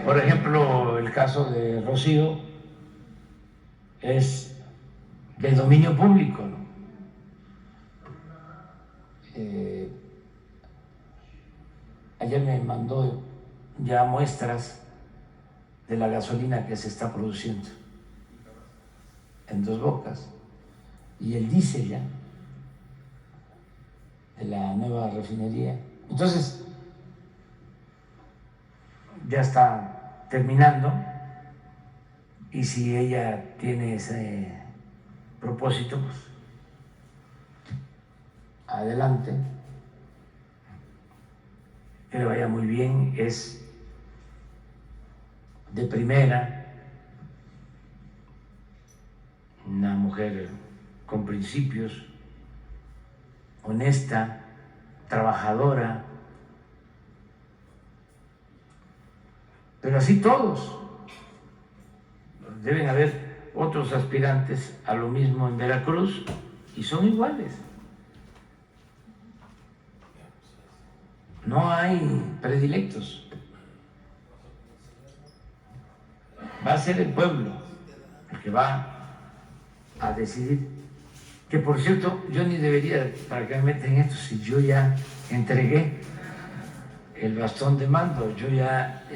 Por ejemplo, el caso de Rocío es de dominio público, ¿no? Ayer me mandó ya muestras de la gasolina que se está produciendo en Dos Bocas y el diésel ya de la nueva refinería. Entonces, ya está terminando y si ella tiene ese propósito, pues adelante, que le vaya muy bien, es de primera, una mujer con principios, honesta, trabajadora, pero así todos. Deben haber otros aspirantes a lo mismo en Veracruz y son iguales. No hay predilectos. Va a ser el pueblo el que va a decidir. Que por cierto, yo ni debería, para que me meten esto, si yo ya entregué el bastón de mando, yo ya,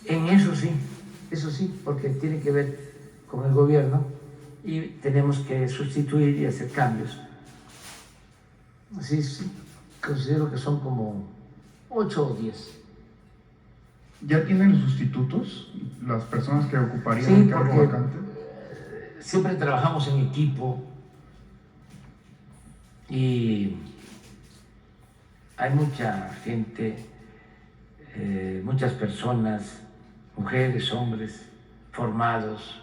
en eso sí, porque tiene que ver con el gobierno y tenemos que sustituir y hacer cambios. Sí, considero que son como 8 o 10. ¿Ya tienen los sustitutos, las personas que ocuparían Sí, el cargo porque vacante? siempre trabajamos en equipo y hay mucha gente, muchas personas, mujeres, hombres, formados,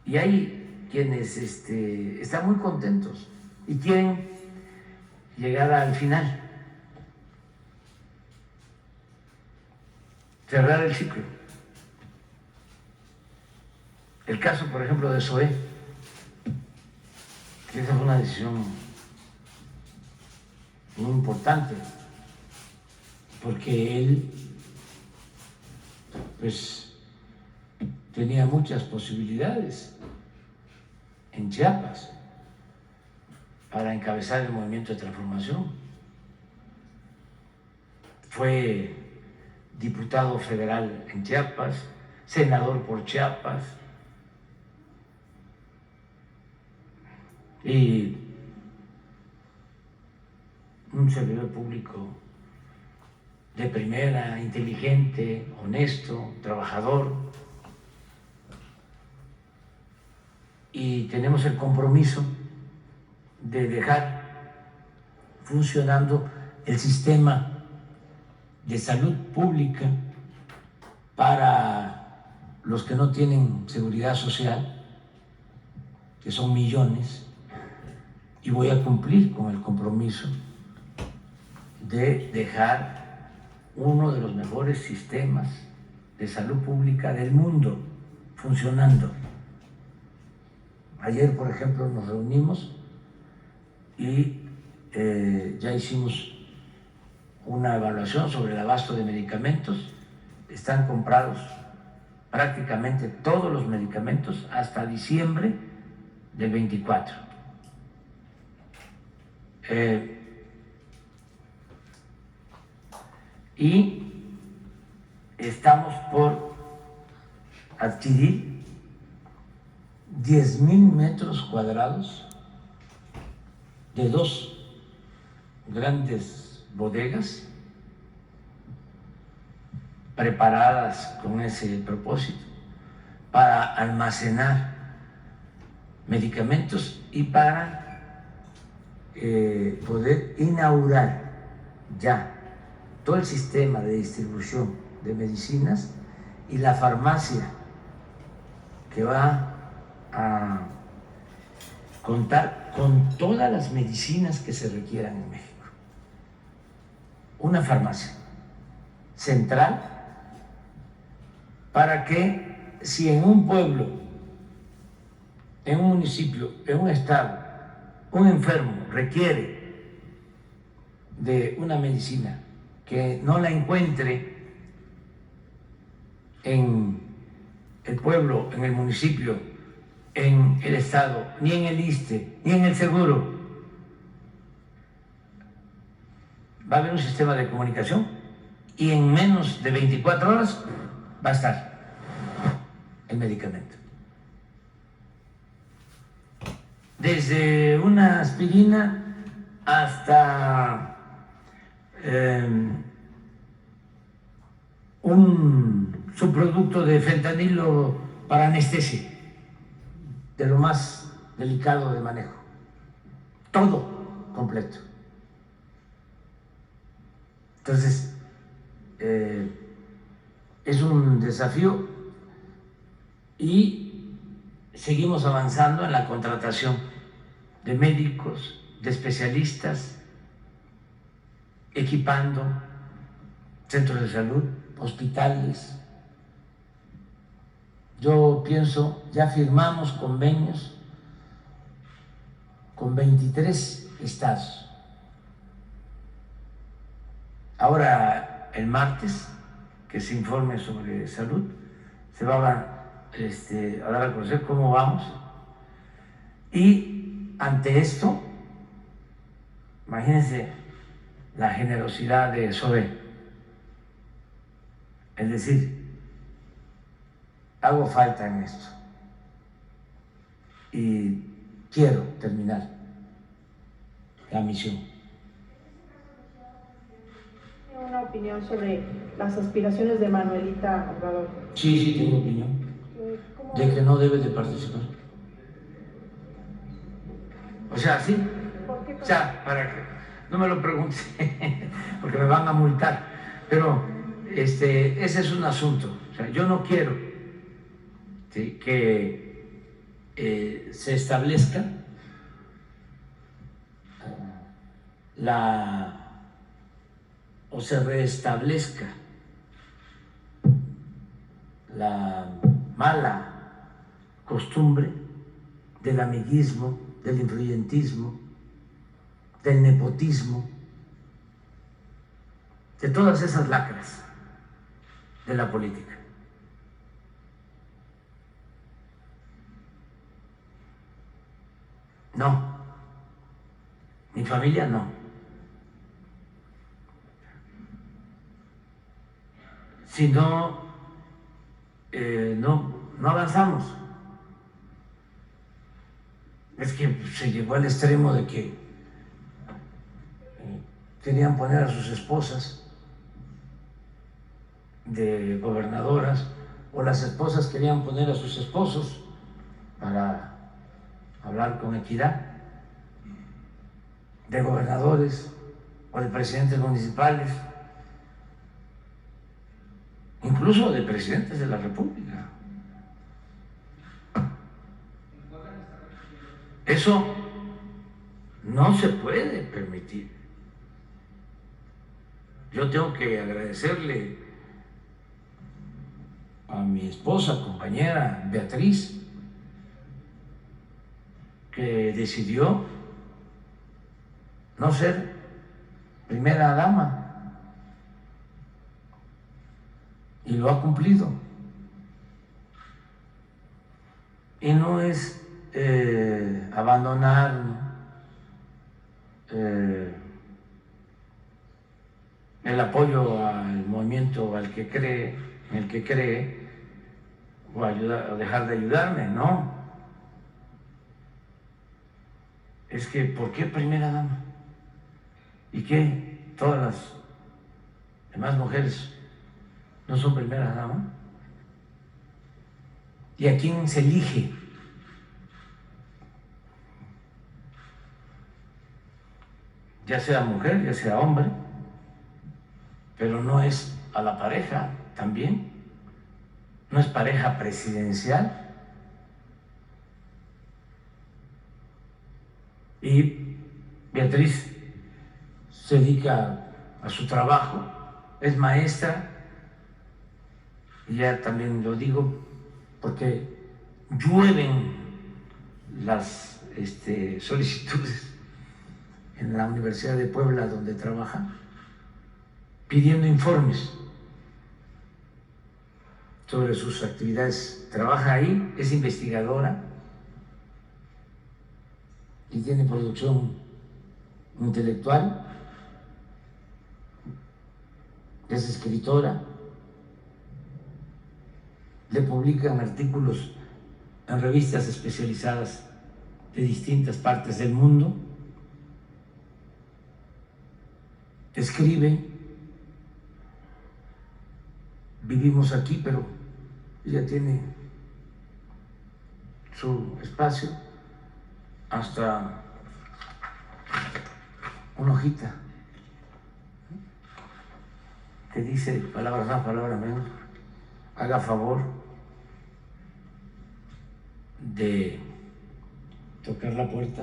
y hay quienes están muy contentos y quieren llegar al final, cerrar el ciclo. El caso, por ejemplo, de Zoé, que esa fue una decisión muy importante, porque él, pues, tenía muchas posibilidades en Chiapas para encabezar el movimiento de transformación. Fue diputado federal en Chiapas, senador por Chiapas, y un servidor público de primera, inteligente, honesto, trabajador. Y tenemos el compromiso de dejar funcionando el sistema de salud pública para los que no tienen seguridad social, que son millones, y voy a cumplir con el compromiso de dejar uno de los mejores sistemas de salud pública del mundo funcionando. Ayer, por ejemplo, nos reunimos y ya hicimos una evaluación sobre el abasto de medicamentos. Están comprados prácticamente todos los medicamentos hasta diciembre del 24. Y estamos por adquirir 10,000 metros cuadrados de 2 grandes bodegas preparadas con ese propósito para almacenar medicamentos y para poder inaugurar ya todo el sistema de distribución de medicinas y la farmacia que va a contar con todas las medicinas que se requieran en México. Una farmacia central para que si en un pueblo, en un municipio, en un estado, un enfermo requiere de una medicina que no la encuentre en el pueblo, en el municipio, en el estado, ni en el ISSSTE, ni en el seguro, va a haber un sistema de comunicación y en menos de 24 horas va a estar el medicamento. Desde una aspirina hasta un subproducto de fentanilo para anestesia, de lo más delicado de manejo. Todo completo. Entonces, es un desafío y seguimos avanzando en la contratación de médicos, de especialistas, equipando centros de salud, hospitales. Yo pienso, ya firmamos convenios con 23 estados. Ahora, el martes, que se informe sobre salud, se va a dar a conocer cómo vamos. Y ante esto, imagínense la generosidad de SOE. Es decir, hago falta en esto y quiero terminar la misión. ¿Tiene una opinión sobre las aspiraciones de Manuelita Obrador? Sí, tengo opinión. De que no debe de participar. O sea, sí. ¿Por qué? O sea, para que no me lo preguntes, porque me van a multar. Pero ese es un asunto. O sea, yo no quiero, ¿sí?, que se establezca o se restablezca la mala costumbre del amiguismo, del influyentismo, del nepotismo, de todas esas lacras de la política. No, mi familia no. Si no, no avanzamos. Es que se llegó al extremo de que querían poner a sus esposas de gobernadoras, o las esposas querían poner a sus esposos para hablar con equidad, de gobernadores o de presidentes municipales, incluso de presidentes de la República. Eso no se puede permitir. Yo tengo que agradecerle a mi esposa, compañera Beatriz, que decidió no ser primera dama y lo ha cumplido. Y no es abandonar el apoyo al movimiento en el que cree, o ayudar, o dejar de ayudarme, no. Es que, ¿por qué primera dama? ¿Y qué? ¿Todas las demás mujeres no son primera dama? ¿Y a quién se elige? Ya sea mujer, ya sea hombre, pero no es a la pareja también, no es pareja presidencial. Y Beatriz se dedica a su trabajo, es maestra, y ya también lo digo porque llueven las solicitudes en la Universidad de Puebla, donde trabaja, pidiendo informes sobre sus actividades. Trabaja ahí, es investigadora y tiene producción intelectual, es escritora, le publican artículos en revistas especializadas de distintas partes del mundo, escribe, vivimos aquí, pero ella tiene su espacio, hasta una hojita que dice palabras más, palabras menos, haga favor de tocar la puerta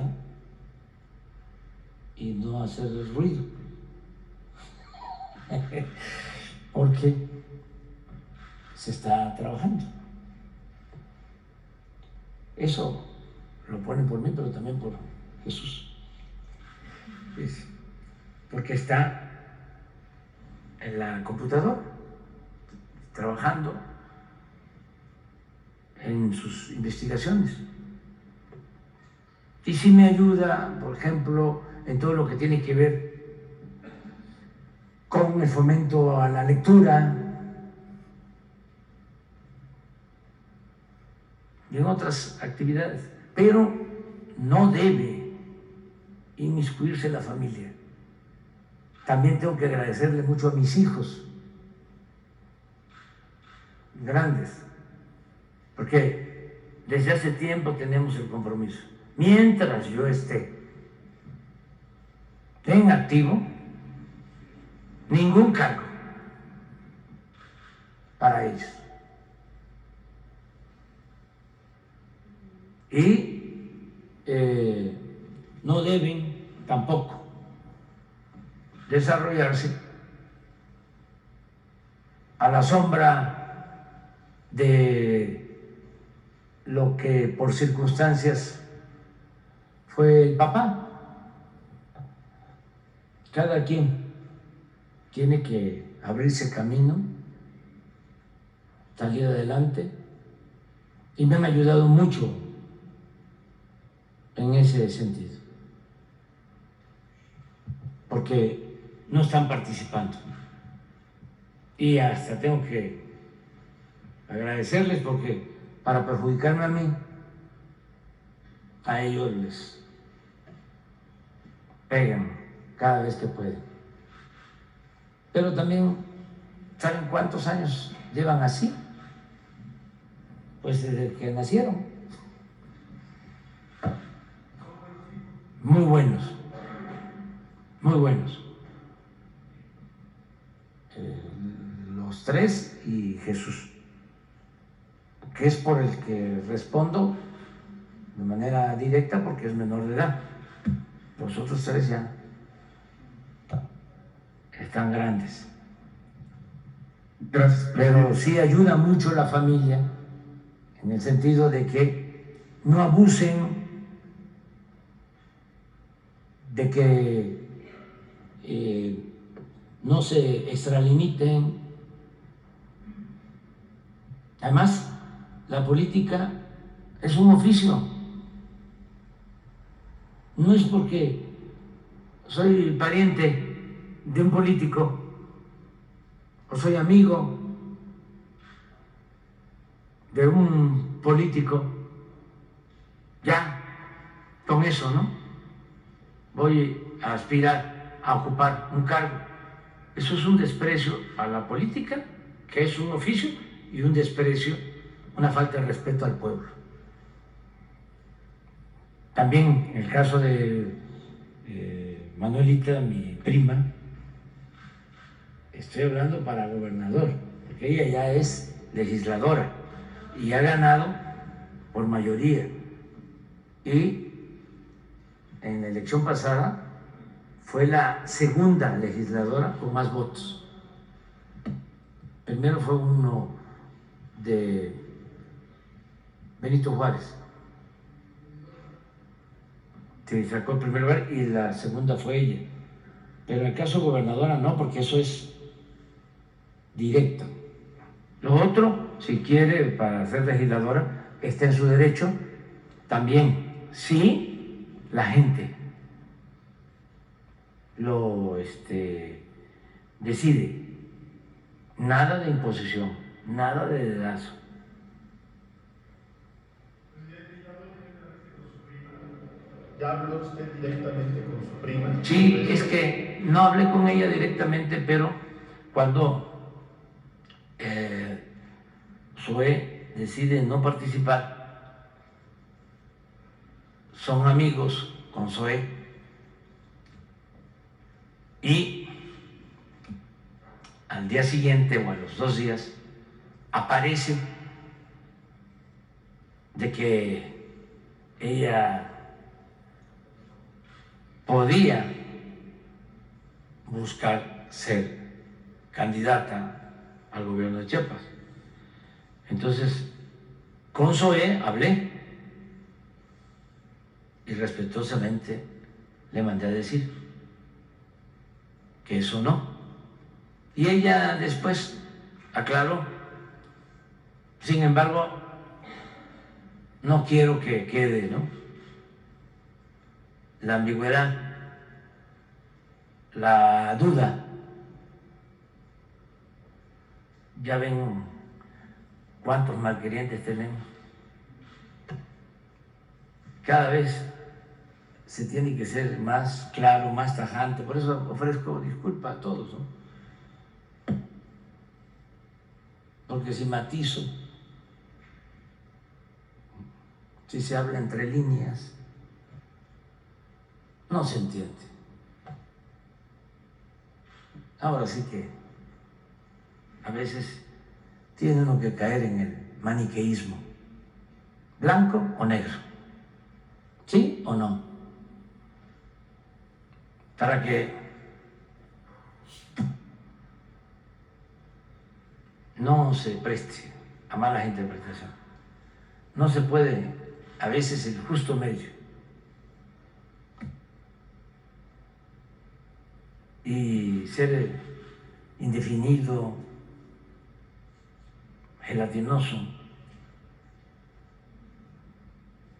y no hacer ruido, porque se está trabajando. Eso lo ponen por mí, pero también por Jesús. Porque está en la computadora, trabajando en sus investigaciones. Y sí me ayuda, por ejemplo, en todo lo que tiene que ver con el fomento a la lectura y en otras actividades, pero no debe inmiscuirse la familia. También tengo que agradecerle mucho a mis hijos grandes, porque desde hace tiempo tenemos el compromiso. Mientras yo esté en activo, ningún cargo para ellos. Y no deben tampoco desarrollarse a la sombra de lo que por circunstancias fue el papá. Cada quien tiene que abrirse camino, salir adelante, y me han ayudado mucho en ese sentido, porque no están participando. Y hasta tengo que agradecerles, porque para perjudicarme a mí, a ellos les pegan cada vez que pueden. Pero también, ¿saben cuántos años llevan así? Pues desde que nacieron. Muy buenos, muy buenos. Los tres y Jesús, que es por el que respondo de manera directa porque es menor de edad. Los otros tres ya están grandes. Gracias, Pero sí ayuda mucho la familia en el sentido de que no abusen, de que no se extralimiten. Además, la política es un oficio. No es porque soy pariente de un político o soy amigo de un político, ya con eso, ¿no? Voy a aspirar a ocupar un cargo. Eso es un desprecio a la política, que es un oficio, y un desprecio, una falta de respeto al pueblo. También en el caso de Manuelita, mi prima, estoy hablando para gobernador, porque ella ya es legisladora y ha ganado por mayoría. Y en la elección pasada fue la segunda legisladora con más votos. Primero fue uno de Benito Juárez, que sacó el primer lugar, y la segunda fue ella. Pero en el caso gobernadora no, porque eso es directo. Lo otro, si quiere, para ser legisladora, está en su derecho también, si la gente lo decide. Nada de imposición, nada de dedazo. ¿Ya habló usted directamente con su prima? Sí, es que no hablé con ella directamente, pero cuando Zoé decide no participar, son amigos con Zoé y al día siguiente o a los 2 días aparece de que ella podía buscar ser candidata al gobierno de Chiapas. Entonces, con Zoé hablé y respetuosamente le mandé a decir que eso no. Y ella después aclaró. Sin embargo, no quiero que quede, ¿no?, la ambigüedad, la duda. Ya ven cuántos malquerientes tenemos. Cada vez se tiene que ser más claro, más tajante. Por eso ofrezco disculpas a todos, ¿no? Porque si matizo, si se habla entre líneas, no se entiende. Ahora sí que a veces tiene uno que caer en el maniqueísmo, blanco o negro, ¿sí o no? Para que no se preste a malas interpretaciones. No se puede, a veces, el justo medio. Y ser indefinido, gelatinoso.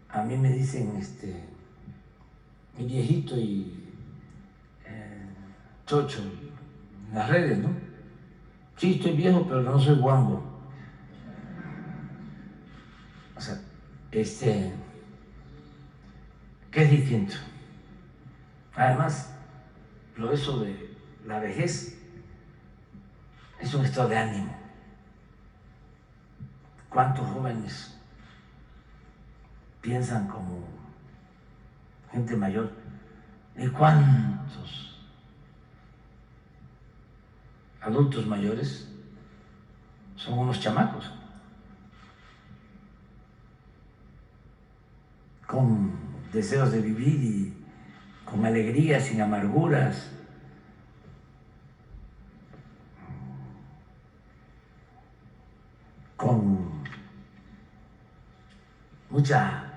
A mí me dicen mi viejito y chocho en las redes, ¿no? Sí, estoy viejo, pero no soy guango. O sea, que es distinto. Además, eso de la vejez es un estado de ánimo. ¿Cuántos jóvenes piensan como gente mayor? ¿Y cuántos adultos mayores son unos chamacos con deseos de vivir y con alegrías, sin amarguras? Con mucha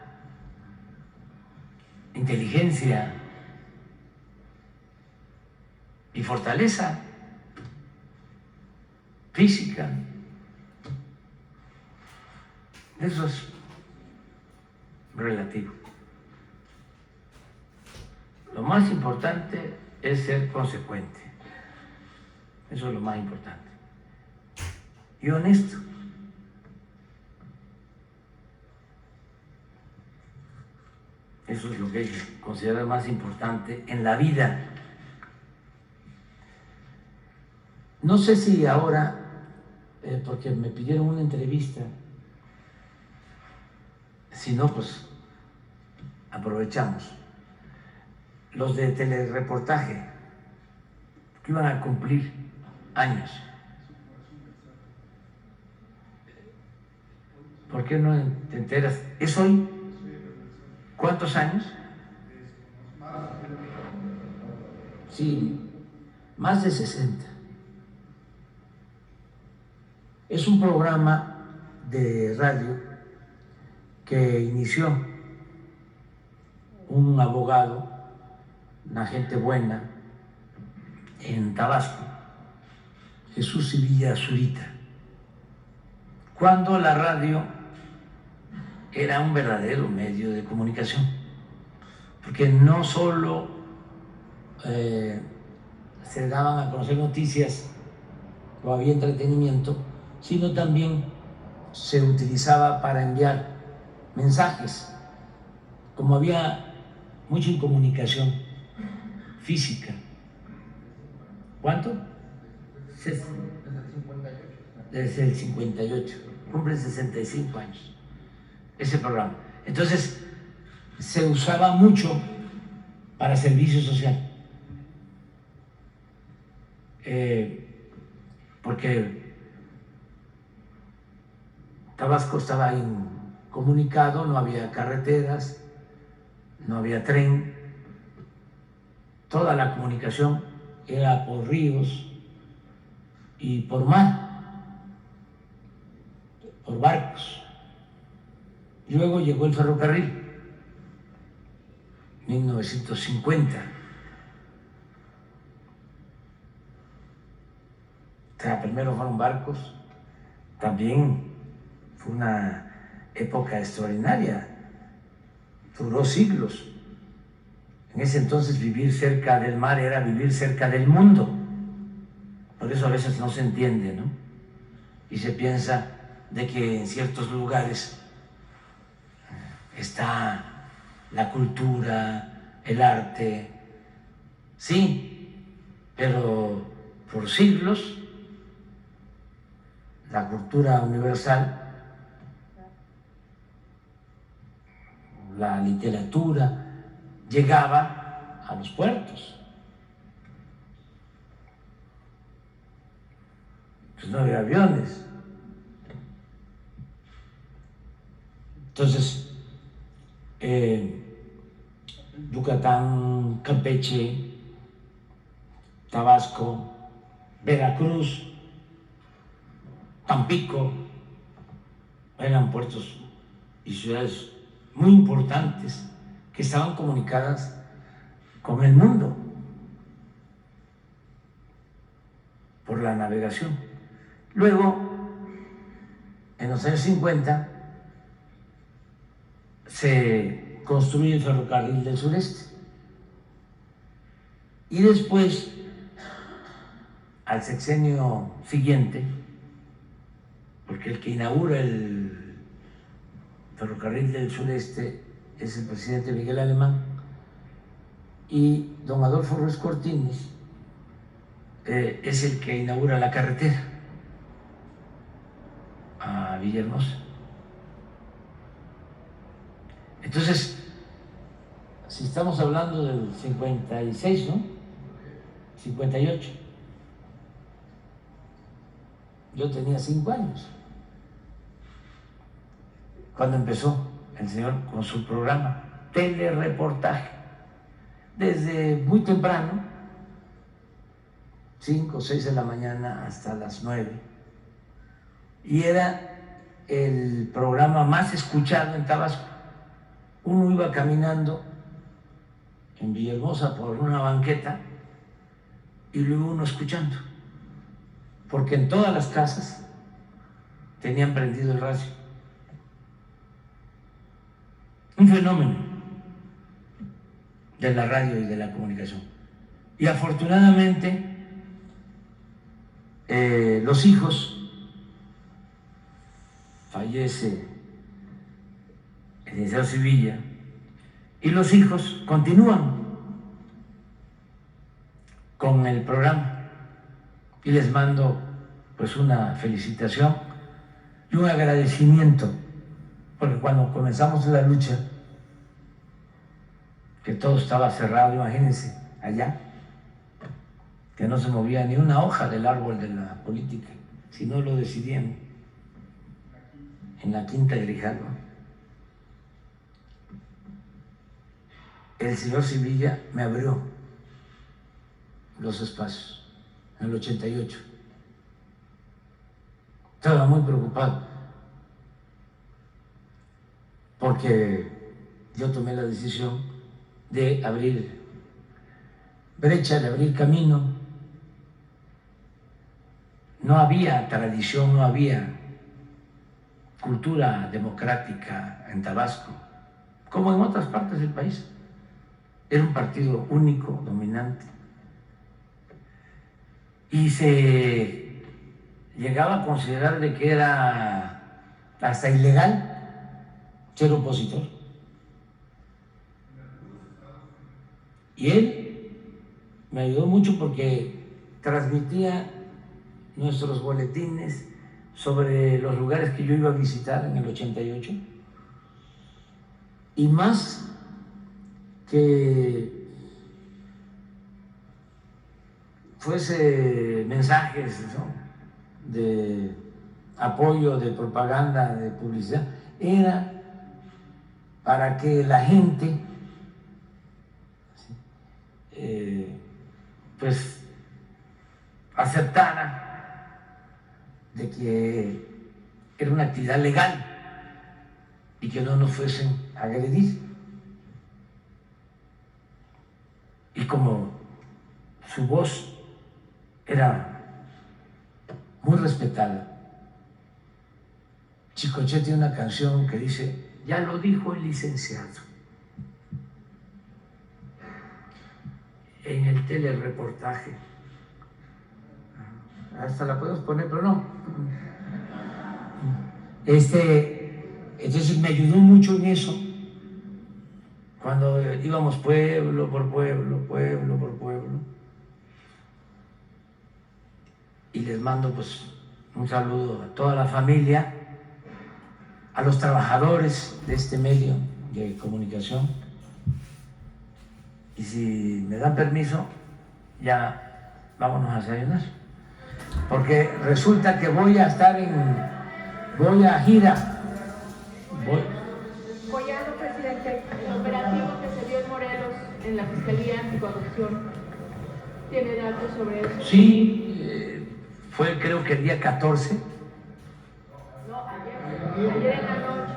inteligencia y fortaleza física. Eso es relativo. Lo más importante es ser consecuente. Eso es lo más importante. Y honesto. Eso es lo que hay que considerar más importante en la vida. No sé si ahora, porque me pidieron una entrevista, si no, pues aprovechamos. Los de telereportaje, que iban a cumplir años. ¿Por qué no te enteras? ¿Es hoy? ¿Cuántos años? Sí, más de 60. Es un programa de radio que inició un abogado, una gente buena, en Tabasco, Jesús Sevilla Zurita, cuando la radio era un verdadero medio de comunicación, porque no solo se daban a conocer noticias o había entretenimiento, sino también se utilizaba para enviar mensajes. Como había mucha incomunicación física. ¿Cuánto? Desde el 58. Cumplen 65 años ese programa. Entonces, se usaba mucho para servicio social. Porque Tabasco estaba incomunicado, no había carreteras, no había tren, toda la comunicación era por ríos y por mar, por barcos. Luego llegó el ferrocarril, 1950. O sea, primero fueron barcos, también fue una época extraordinaria, duró siglos. En ese entonces vivir cerca del mar era vivir cerca del mundo. Por eso a veces no se entiende, ¿no? Y se piensa de que en ciertos lugares está la cultura, el arte, sí, pero por siglos la cultura universal, la literatura, llegaba a los puertos. Pues no había aviones. Entonces, Yucatán, Campeche, Tabasco, Veracruz, Tampico, eran puertos y ciudades muy importantes que estaban comunicadas con el mundo por la navegación. Luego, en los años 50, se construye el ferrocarril del sureste. Y después, al sexenio siguiente, porque el que inaugura el ferrocarril del sureste es el presidente Miguel Alemán, y don Adolfo Ruiz Cortines es el que inaugura la carretera a Villahermosa. Entonces, si estamos hablando del 56, ¿no? 58. Yo tenía 5 años cuando empezó el señor con su programa, telereportaje, desde muy temprano, 5 o 6 de la mañana hasta las 9, y era el programa más escuchado en Tabasco. Uno iba caminando en Villahermosa por una banqueta y luego uno escuchando, porque en todas las casas tenían prendido el radio. Un fenómeno de la radio y de la comunicación. Y afortunadamente los hijos, fallece el licenciado Sevilla, y los hijos continúan con el programa, y les mando pues una felicitación y un agradecimiento, porque cuando comenzamos la lucha, que todo estaba cerrado, imagínense, allá, que no se movía ni una hoja del árbol de la política, si no lo decidían en la Quinta Grijalva. El señor Sevilla me abrió los espacios en el 88. Estaba muy preocupado porque yo tomé la decisión de abrir brecha, de abrir camino no había tradición, no había cultura democrática en Tabasco, como en otras partes del país. Era un partido único, dominante. Y se llegaba a considerar de que era hasta ilegal ser opositor. Y él me ayudó mucho porque transmitía nuestros boletines sobre los lugares que yo iba a visitar en el 88, y más que fuese mensajes, ¿no?, de apoyo, de propaganda, de publicidad, era para que la gente pues aceptara de que era una actividad legal y que no nos fuesen a agredir. Y como su voz era muy respetada, Chicoche tiene una canción que dice: ya lo dijo el licenciado en el telereportaje. Hasta la podemos poner, pero no. Entonces me ayudó mucho en eso, cuando íbamos pueblo por pueblo, pueblo por pueblo. Y les mando pues un saludo a toda la familia, a los trabajadores de este medio de comunicación. Y si me dan permiso, ya vámonos a desayunar, porque resulta que voy a gira. Collado, presidente, el operativo que se dio en Morelos en la Fiscalía Anticorrupción, ¿tiene datos sobre eso? Sí, fue creo que el día 14. No, ayer en la noche,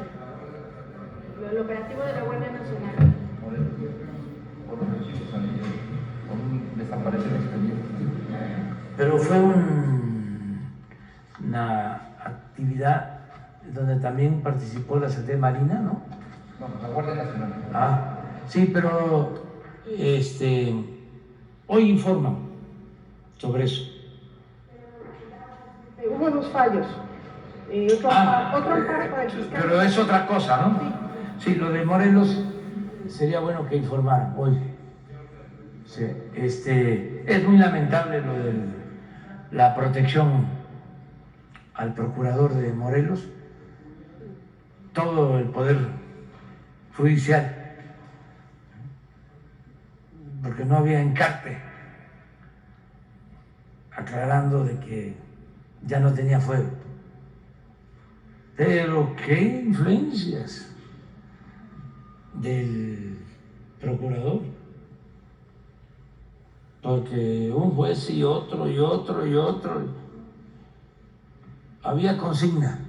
el operativo de la Guardia Nacional. Pero fue una actividad donde también participó la Secretaría de Marina, ¿no? No, la Guardia Nacional. Ah, sí, pero hoy informan sobre eso. Hubo unos fallos. Otro amparo para el fiscal. Pero es otra cosa, ¿no? Sí, lo de Morelos sería bueno que informaran hoy. Sí, es muy lamentable lo de la protección al procurador de Morelos, todo el poder judicial, porque no había encarte aclarando de que ya no tenía fuero. Pero qué influencias del procurador, porque un juez y otro y otro y otro, había consigna.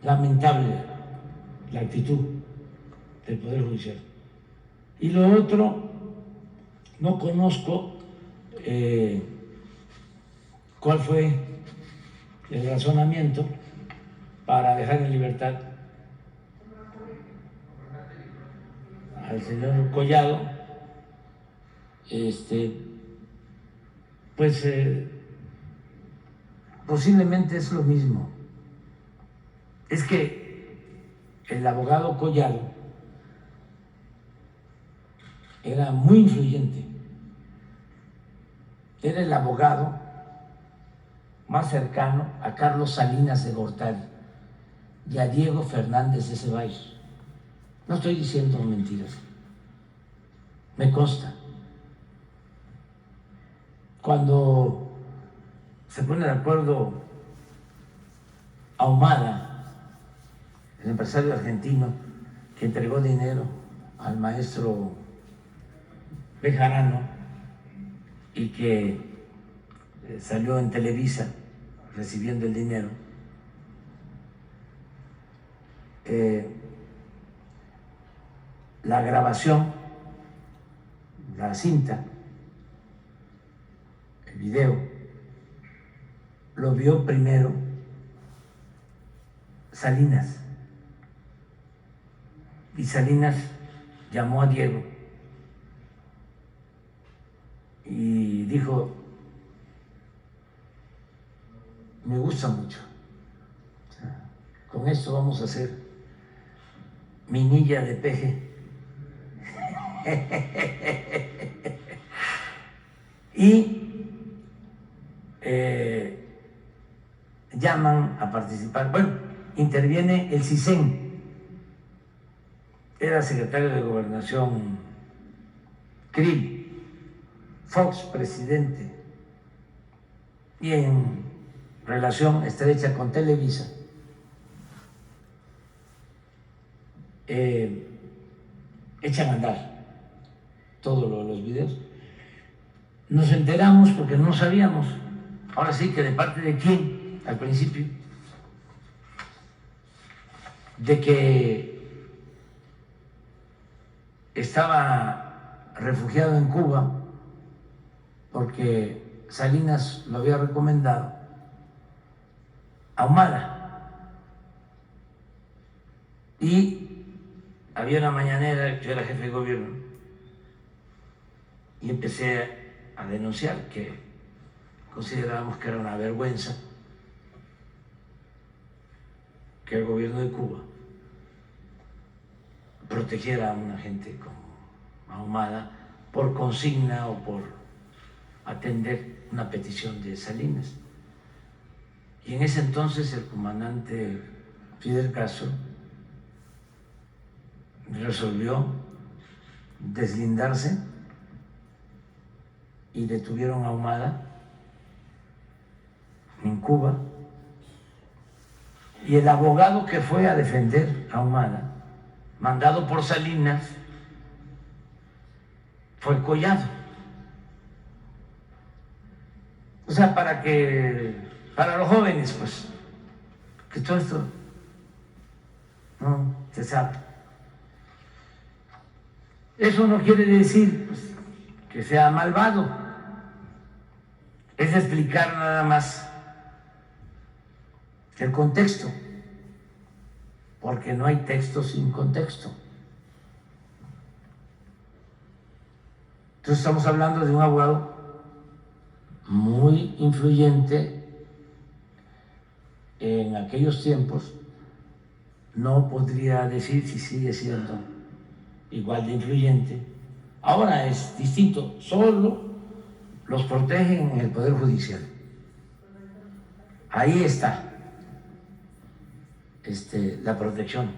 Lamentable la actitud del Poder Judicial. Y lo otro, no conozco cuál fue el razonamiento para dejar en libertad al señor Collado. Pues posiblemente es lo mismo. Es que el abogado Collado era muy influyente. Era el abogado más cercano a Carlos Salinas de Gortari y a Diego Fernández de Ceballos. No estoy diciendo mentiras, me consta. Cuando se pone de acuerdo Ahumada, el empresario argentino que entregó dinero al maestro Bejarano y que salió en Televisa recibiendo el dinero, la grabación la cinta, el video, lo vio primero Salinas. Y Salinas llamó a Diego y dijo: me gusta mucho, o sea, con esto vamos a hacer minilla de peje. Y llaman a participar. Bueno, interviene el CISEN, era secretario de Gobernación Krill, Fox presidente, y en relación estrecha con Televisa, echan a andar todos los videos. Nos enteramos porque no sabíamos, ahora sí que de parte de quién, al principio, de que estaba refugiado en Cuba porque Salinas lo había recomendado a Ahumada. Y había una mañanera, yo era jefe de gobierno, y empecé a denunciar que considerábamos que era una vergüenza que el gobierno de Cuba protegiera a una gente como Ahumada por consigna o por atender una petición de Salinas. Y en ese entonces el comandante Fidel Castro resolvió deslindarse y detuvieron a Ahumada en Cuba. Y el abogado que fue a defender a Ahumada, mandado por Salinas, fue collado. O sea, para los jóvenes, pues, que todo esto no se sabe. Eso no quiere decir, pues, que sea malvado. Es explicar nada más el contexto, porque no hay texto sin contexto. Entonces estamos hablando de un abogado muy influyente en aquellos tiempos. No podría decir si sigue siendo igual de influyente. Ahora es distinto, solo los protegen en el Poder Judicial. Ahí está la protección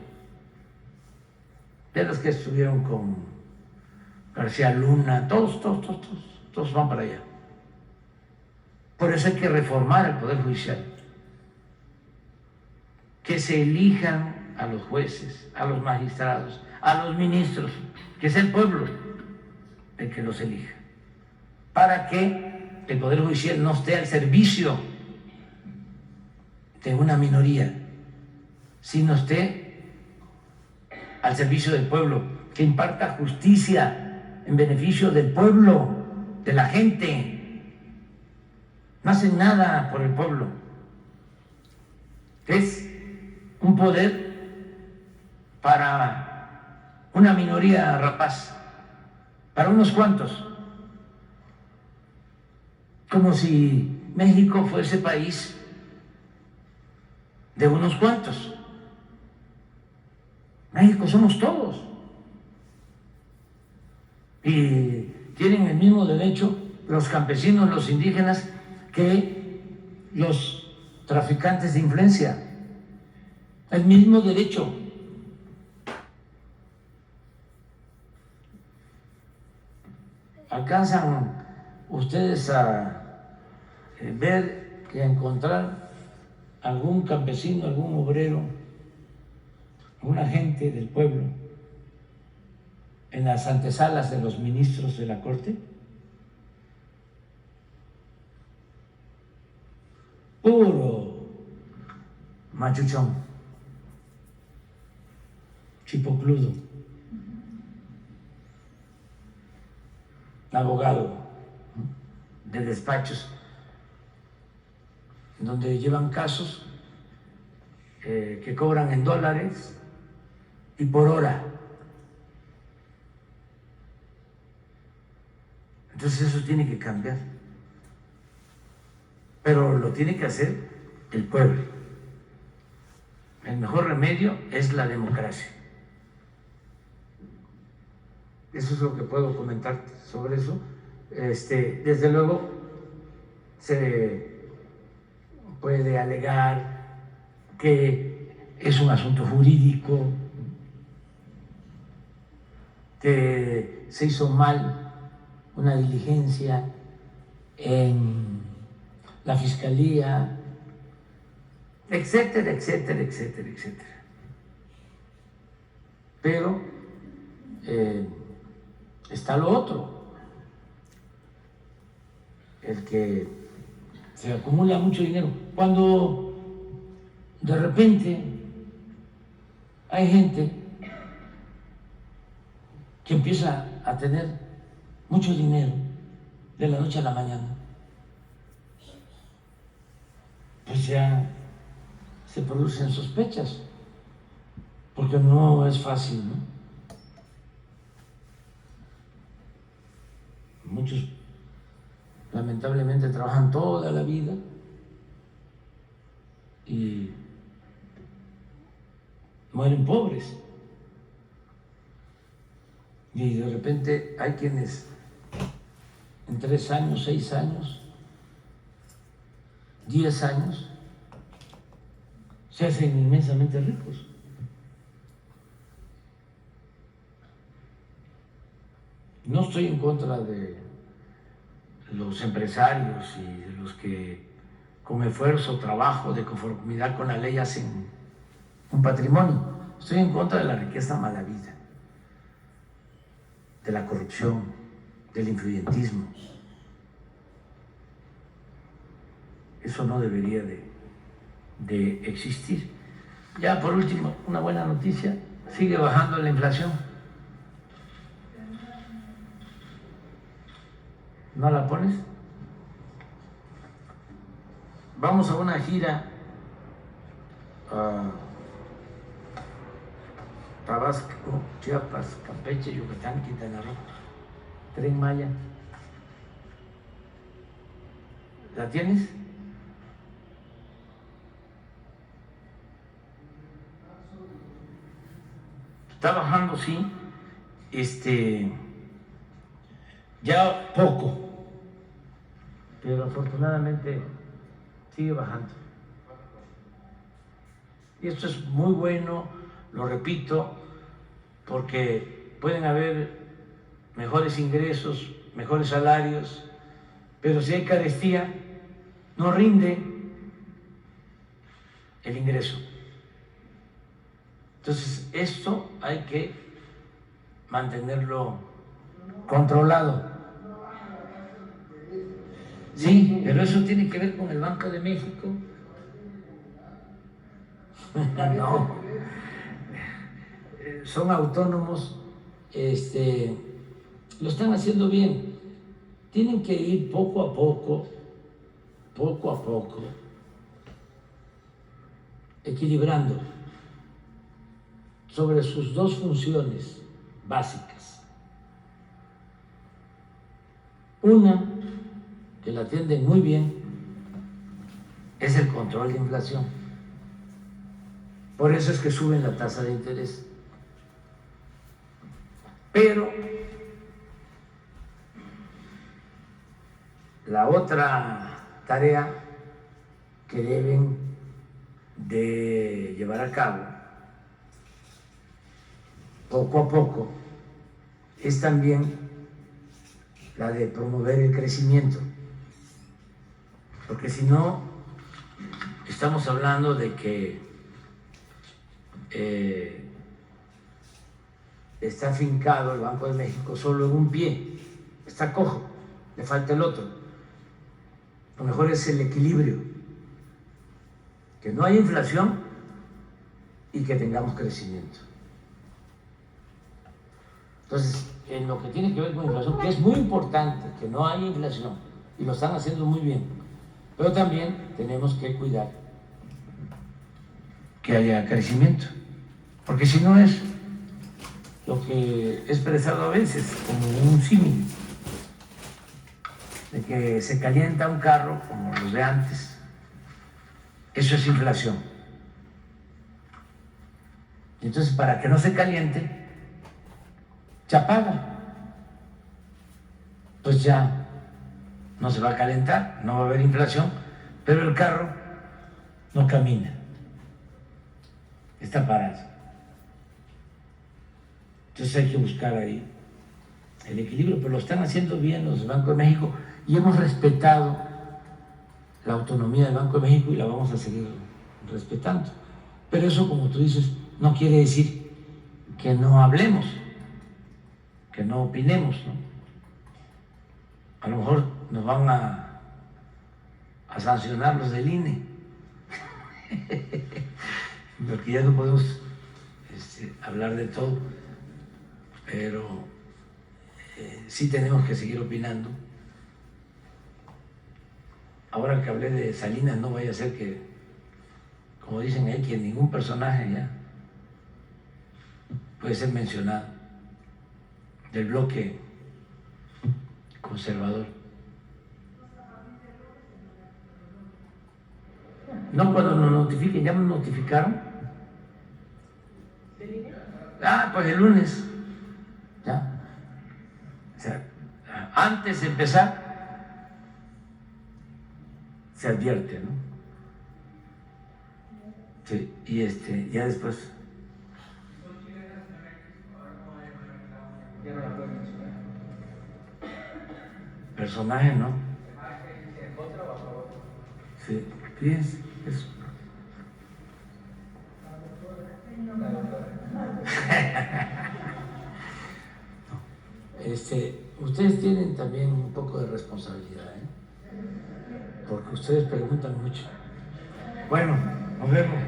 de los que estuvieron con García Luna, todos van para allá. Por eso hay que reformar el Poder Judicial, que se elijan a los jueces, a los magistrados, a los ministros, que sea el pueblo el que los elija, para que el Poder Judicial no esté al servicio de una minoría, sino esté al servicio del pueblo, que imparta justicia en beneficio del pueblo, de la gente. No hacen nada por el pueblo. Es un poder para una minoría rapaz, para unos cuantos, como si México fuese país de unos cuantos. México somos todos. Y tienen el mismo derecho los campesinos, los indígenas, que los traficantes de influencia. El mismo derecho. ¿Alcanzan ustedes a ver y a encontrar algún campesino, algún obrero, un agente del pueblo en las antesalas de los ministros de la Corte? Puro machuchón, chipocludo. abogado de despachos donde llevan casos que cobran en dólares y por hora. Entonces eso tiene que cambiar, pero lo tiene que hacer el pueblo. El mejor remedio es la democracia. Eso es lo que puedo comentar sobre eso. Desde luego se puede alegar que es un asunto jurídico, que se hizo mal una diligencia en la fiscalía, etcétera, etcétera, etcétera, etcétera. Pero está lo otro, el que se acumula mucho dinero. Cuando de repente hay gente que empieza a tener mucho dinero de la noche a la mañana, pues ya se producen sospechas, porque no es fácil, ¿no? Muchos lamentablemente trabajan toda la vida y mueren pobres. Y de repente hay quienes en 3 años, 6 años, 10 años se hacen inmensamente ricos. No estoy en contra de los empresarios y de los que con esfuerzo, trabajo, de conformidad con la ley hacen un patrimonio. Estoy en contra de la riqueza mala vida, de la corrupción, del influyentismo. Eso no debería de existir. Ya por último, una buena noticia, sigue bajando la inflación. ¿No la pones? Vamos a una gira a Tabasco, Chiapas, Campeche, Yucatán, Quintana Roo, Tren Maya. ¿La tienes? Está bajando, sí. Ya poco, pero afortunadamente sigue bajando. Y esto es muy bueno, lo repito, porque pueden haber mejores ingresos, mejores salarios, pero si hay carestía, no rinde el ingreso. Entonces, esto hay que mantenerlo controlado. Sí, pero eso tiene que ver con el Banco de México. No, son autónomos, lo están haciendo bien. Tienen que ir poco a poco, equilibrando sobre sus dos funciones básicas. Una, que la atienden muy bien, es el control de inflación. Por eso es que suben la tasa de interés. Pero la otra tarea que deben de llevar a cabo poco a poco es también la de promover el crecimiento, porque si no, estamos hablando de que está afincado el Banco de México solo en un pie, está cojo, le falta el otro. Lo mejor es el equilibrio, que no haya inflación y que tengamos crecimiento. Entonces, en lo que tiene que ver con inflación, que es muy importante, que no haya inflación, y lo están haciendo muy bien, pero también tenemos que cuidar que haya crecimiento, porque si no es lo que he expresado a veces como un símil, de que se calienta un carro como los de antes, eso es inflación. Entonces, para que no se caliente, se apaga, pues ya no se va a calentar, no va a haber inflación, pero el carro no camina, está parado. Entonces hay que buscar ahí el equilibrio, pero lo están haciendo bien los Banco de México y hemos respetado la autonomía del Banco de México y la vamos a seguir respetando. Pero eso, como tú dices, no quiere decir que no hablemos, que no opinemos, ¿no? A lo mejor nos van a sancionar los del INE, porque ya no podemos hablar de todo, pero sí tenemos que seguir opinando. Ahora que hablé de Salinas, no vaya a ser que, como dicen ahí, que ningún personaje ya puede ser mencionado del bloque conservador. No, cuando nos notifiquen, ya nos notificaron. Ah, pues el lunes. Ya. O sea, antes de empezar, se advierte, ¿no? Sí, y ya después. Ya no la pueden mencionar. Personaje, ¿no? ¿En contra o a favor? Sí, fíjense eso. La doctora. Ustedes tienen también un poco de responsabilidad, ¿eh? Porque ustedes preguntan mucho. Bueno, nos vemos.